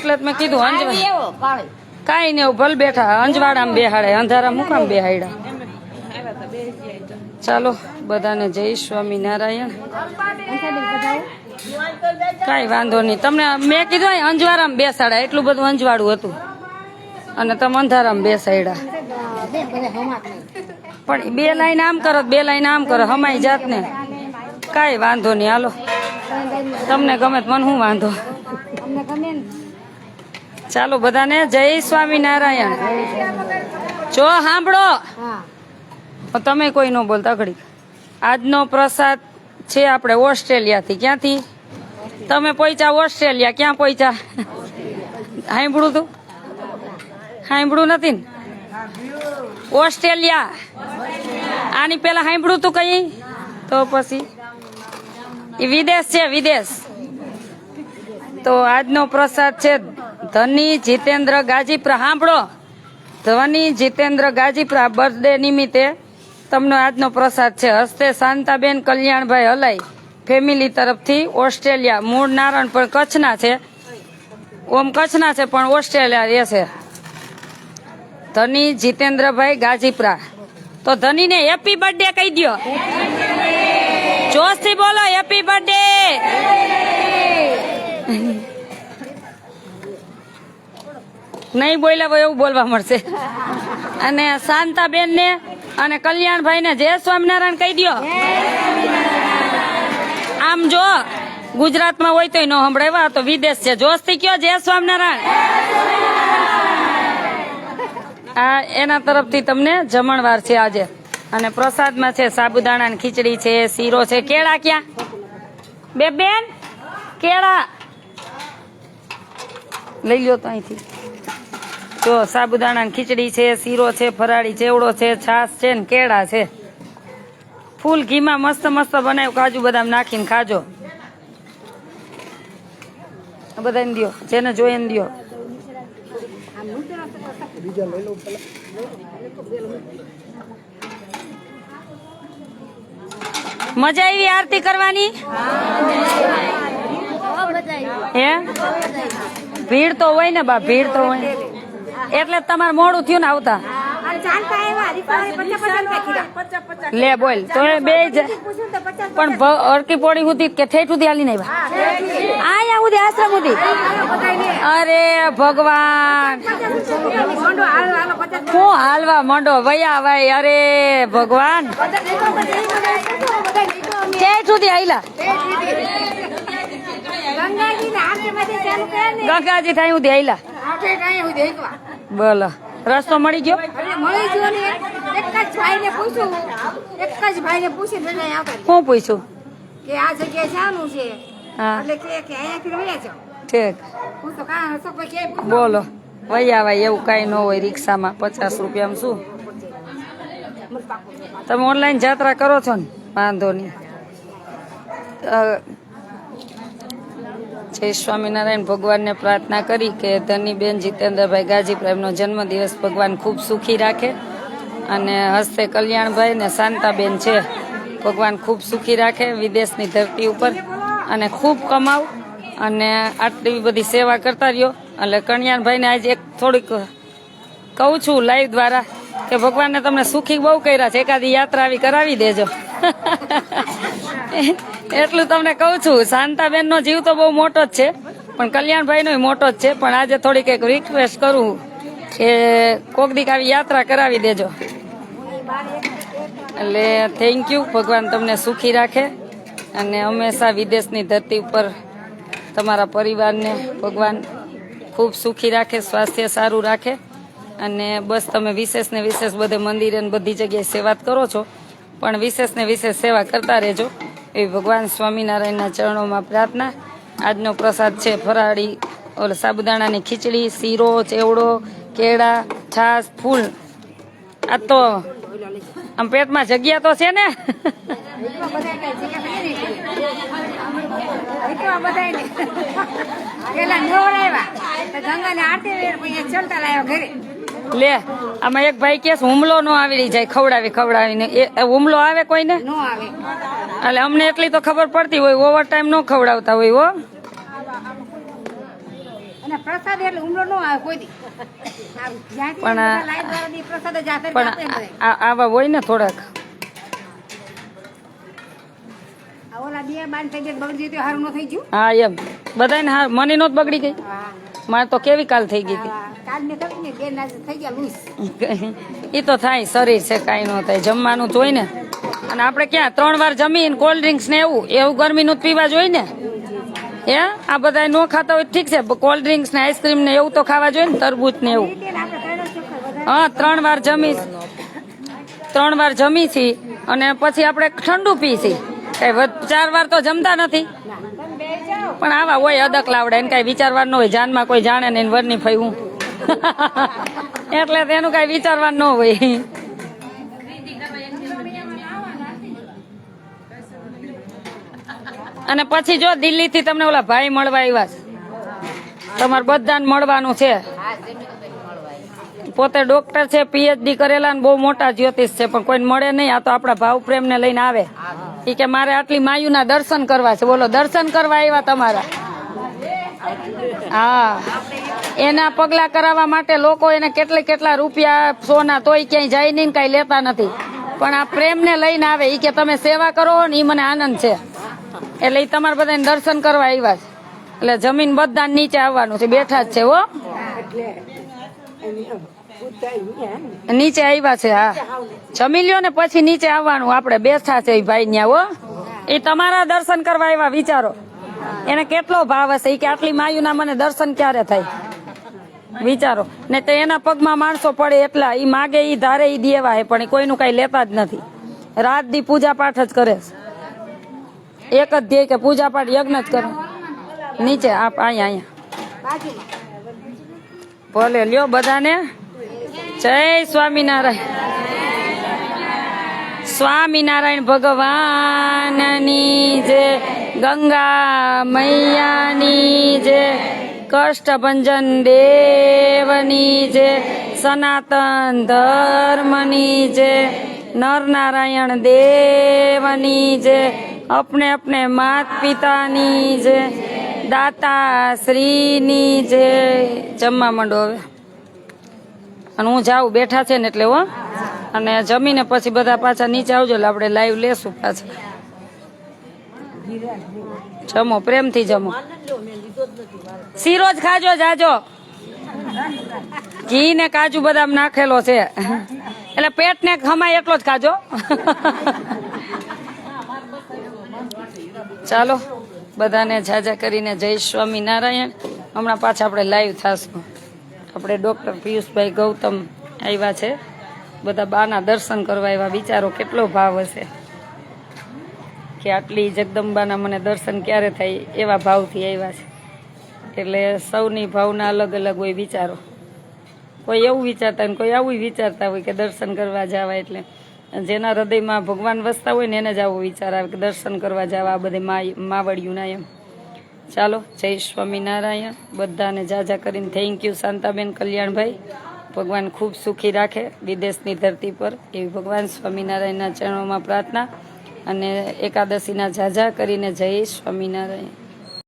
એટલે જ મેં કીધું અંજવાડ કાંઈ નહીં ભલ બેઠા અંજવાડામાં બેહાડે અંધારા મુકામ બેહાડ્યા ચાલો બધાને જય સ્વામિનારાયણ કાંઈ વાંધો નહીં તમને મેં કીધું અંજવાડામાં બેસાડ્યા એટલું બધું અંજવાડું હતું અને તમે અંધારામાં બેસાડ્યા પણ બે લાઈન આમ કરો બે લાઈન આમ કરો હમાઈ જાત ને કાંઈ વાંધો નહીં હાલો તમને ગમે મને શું વાંધો ચાલો બધાને જય સ્વામિનારાયણ જો સાંભળો તમે કોઈ ન બોલતા ઘડી આજનો પ્રસાદ છે આપણે ઓસ્ટ્રેલિયાથી ક્યાંથી તમે પહોંચ્યા ઓસ્ટ્રેલિયા ક્યાં પહોંચ્યા સાંભળું તું સાંભળું નથી ને ઓસ્ટ્રેલિયા આની પેલા સાંભળું તું કઈ તો પછી એ વિદેશ છે વિદેશ તો આજનો પ્રસાદ છે ધની જીતેન્દ્ર ગાજીપુરા સાંભળો ધની જીતેન્દ્ર ગાજીપુરા બર્થડે નિમિત્તે તમને આજનો પ્રસાદ છે હસ્તે શાંતાબેન કલ્યાણભાઈ હલાઈ ફેમિલી તરફથી ઓસ્ટ્રેલિયા મૂળ નારણ પણ કચ્છના છે ઓમ કચ્છના છે પણ ઓસ્ટ્રેલિયા રહે છે ધની જીતેન્દ્રભાઈ ગાજીપુરા તો ધનીને હેપી બર્થડે કહી દો જોશથી બોલો હેપી બર્થડે નહીં બોલ્યા હોય એવું બોલવા મળશે અને શાંતાબેન ને અને કલ્યાણભાઈ ને જય સ્વામિનારાયણ કહી દો આમ જો ગુજરાતમાં હોય તો ન સંભળાવ્યા તો વિદેશ છે જોશથી કયો જય સ્વામિનારાયણ આ એના તરફથી તમને જમણવાર છે આજે અને પ્રસાદમાં છે સાબુદાણાની ખીચડી છે શીરો છે કેળા ક્યાં બે બેન કેળા લઈ લ્યો તો અહીંથી જો સાબુદાણાની ખીચડી છે શીરો છે ફરાળી ચેવડો છે છાશ છે ને કેળા છે ફૂલ ઘીમાં મસ્ત મસ્ત બનાવ્યું કાજુ બદામ નાખીને ખાજો બધાને દો જેને જોઈએ ને દો મજા આવી આરતી કરવાની હે ભીડ તો હોય ને બા ભીડ તો હોય એટલે તમારે મોડું થયું ને આવતા લે બોલ તો બે પણ અરકી પોડી સુધી કે ઠેઠ સુધી હાલી નહીં આયા સુધી આશ્રમ સુધી અરે ભગવાન હું હાલવા માંડો વયા ભાઈ અરે ભગવાન ઠેઠ સુધી આયલા ગંગાજી થાય સુધી આયલા બોલો રસ્તો મળી ગયો શું પૂછ્યું કે આ જગ્યાએ જવાનું છે એટલે કે અહીંયાથી વયા જાઓ ઠીક હું તો કાં બોલો વયા ભાઈ એવું કઈ ન હોય રિક્ષામાં 50 રૂપિયામાં શું તમે ઓનલાઈન જાત્રા કરો છો ને વાંધો નહીં જય સ્વામિનારાયણ ભગવાનને પ્રાર્થના કરી કે ધનીબેન જીતેન્દ્રભાઈ ગાજીપુરા એમનો જન્મદિવસ ભગવાન ખૂબ સુખી રાખે અને હસ્તે કલ્યાણભાઈ ને શાંતાબેન છે ભગવાન ખૂબ સુખી રાખે વિદેશની ધરતી ઉપર અને ખૂબ કમાવ અને આટલી બધી સેવા કરતા રહ્યો એટલે કલ્યાણભાઈને આજે એક થોડીક કહું છું લાઈવ દ્વારા કે ભગવાનને તમને સુખી બહુ કર્યા છે એકાદી યાત્રા આવી કરાવી દેજો એટલું તમને કહું છું શાંતાબેન નો જીવ તો બહુ મોટો જ છે પણ કલ્યાણભાઈ નો મોટો જ છે પણ આજે થોડીક એક રિક્વેસ્ટ કરું કે કોક દીક આવી યાત્રા કરાવી દેજો એટલે થેન્ક યુ ભગવાન તમને સુખી રાખે અને હંમેશા વિદેશની ધરતી ઉપર તમારા પરિવારને ભગવાન ખૂબ સુખી રાખે સ્વાસ્થ્ય સારું રાખે અને બસ તમે વિશેષ ને વિશેષ બધે મંદિરે બધી જગ્યાએ સેવા કરો છો પણ વિશેષ ને વિશેષ સેવા કરતા રહેજો એ ભગવાન સ્વામિનારાયણના ચરણોમાં પ્રાર્થના આજનો પ્રસાદ છે ફરાળી ઓલે સાબુદાણાની ખીચડી શીરો ચેવડો કેળા છાશ ફૂલ આ તો આમ પેટમાં જગ્યા તો છે ને લે આમાં એક ભાઈ કે હુમલો નો આવી જાય ખવડાવીને હુમલો આવે કોઈને એટલે અમને એટલી તો ખબર પડતી હોય ઓવર ટાઈમ નો ખવડાવતા હોય હો અને પ્રસાદ એટલે હુમલો ન આવે કોઈ દી. આ જ્યાંથી પણ બધા લાઈટ વાળા દી પ્રસાદ જ હાથે પણ આપે ને બધાય. આવા હોય ને થોડાક આ ઓલા બે બાન થઈ ગયા બગડી ગયું હારું ન થઈ ગયું. હા એમ બધાને હા મને નોત બગડી ગઈ હા મારે તો કેવી કાલ થઈ ગઈ કાલ ને કરી ને બે ના થઈ ગયા લૂસ. એ તો થાય શરીર છે કાંઈ ન થાય જમવાનું જોઈ ને અને આપણે ક્યાં 3 વાર જમીન કોલ્ડ ડ્રિંક્સ ને એવું ગરમીનું જ પીવા જોઈએ ને હે આ બધા ન ખાતા હોય ઠીક છે કોલ્ડ ડ્રિંક્સ ને આઈસ્ક્રીમ ને એવું તો ખાવા જોઈએ ને તરબૂચ ને એવું આપણે ત્રણ ચોખ્ખા વધારે હા 3 વાર જમી 3 વાર જમી છી અને પછી આપણે ઠંડુ પી છી કઈ 4 વાર તો જમતા નથી ના તમે બે જાઓ. પણ આવા હોય અદક લાવડે એને કઈ વિચારવાનું ન હોય જાનમાં કોઈ જાણે ને વરની ફઈ હું એટલે તેનું કઈ વિચારવાનું ન હોય અને પછી જો દિલ્હી થી તમને ઓલા ભાઈ મળવા આવ્યા છે તમારે બધાને મળવાનું છે પોતે ડોક્ટર છે પીએચડી કરેલા ને બહુ મોટા જ્યોતિષ છે પણ કોઈને મળે નહીં આ તો આપણા ભાવ પ્રેમ ને લઈને આવે ઈ કે મારે આટલી માયુના દર્શન કરવા છે બોલો દર્શન કરવા આવ્યા તમારા હા એના પગલા કરાવવા માટે લોકો એને કેટલા રૂપિયા સોના તોય ક્યાંય જાય નહીં ને કઈ લેતા નથી પણ આ પ્રેમ ને લઈને આવે ઈ કે તમે સેવા કરો ને ઈ મને આનંદ છે એટલે ઈ તમારે બધાને દર્શન કરવા આવ્યા છે એટલે જમીન બધા નીચે આવવાનું છે બેઠા જ છે હો નીચે આવ્યા છે હા જમી લ્યો ને પછી નીચે આવવાનું આપણે બેઠા છે ઈ ભાઈ ન્યા હો એ તમારા દર્શન કરવા આવ્યા વિચારો એને કેટલો ભાવ હશે ઈ કે આટલી માયુના મને દર્શન ક્યારે થાય વિચારો ને તો એના પગમાં માણસો પડે એટલા ઈ માગે ઈ ધારે ઈ દેવા હે પણ ઈ કોઈનું કઈ લેતા જ નથી રાત દી પૂજા પાઠ જ કરે છે એક જ ધ્યેય કે પૂજા પાઠ યજ્ઞ જ કરે નીચે અહીંયા બાજુમાં ભલે લ્યો બધાને જય સ્વામિનારાયણ સ્વામિનારાયણ ભગવાનની જય ગંગા મૈયાની જય કષ્ટભંજન દેવની જય સનાતન ધર્મની જય નરનારાયણ દેવની જય अपने अपने मात पिताની જય દાતા શ્રીની જય જમવા માંડો હવે અને હું જાઉં બેઠા છે ને એટલે હો અને જમીને પછી બધા પાછા નીચે આવજો એટલે આપણે લાઈવ લેશું પાછા જમો પ્રેમથી જમો શીરો જ ખાજો જાજો ઘી ને કાજુ બદામ નાખેલો છે એટલે પેટ ને ખમાય એટલો જ ખાજો ચાલો બધાને જાજા કરીને જય સ્વામિનારાયણ હમણાં પાછા આપણે લાઈવ થશું આપણે ડોક્ટર પિયુષભાઈ ગૌતમ આવ્યા છે બધા બાના દર્શન કરવા આવ્યા વિચારો કેટલો ભાવ હશે કે આટલી જગદંબાના મને દર્શન ક્યારે થાય એવા ભાવથી આવ્યા છે એટલે સૌની ભાવના અલગ અલગ હોય વિચારો કોઈ એવું વિચારતા હોય કોઈ આવું વિચારતા હોય કે દર્શન કરવા જવા એટલે જેના હૃદયમાં ભગવાન વસતા હોય ને એને જ આવો વિચાર આવે કે દર્શન કરવા જવા આ બધે માવડિયું ના એમ ચાલો જય સ્વામિનારાયણ બધાને જાજા કરીને થેન્ક યુ શાંતાબેન કલ્યાણભાઈ ભગવાન ખૂબ સુખી રાખે વિદેશની ધરતી પર એવી ભગવાન સ્વામિનારાયણના ચરણોમાં પ્રાર્થના અને એકાદશીના જાજા કરીને જય સ્વામિનારાયણ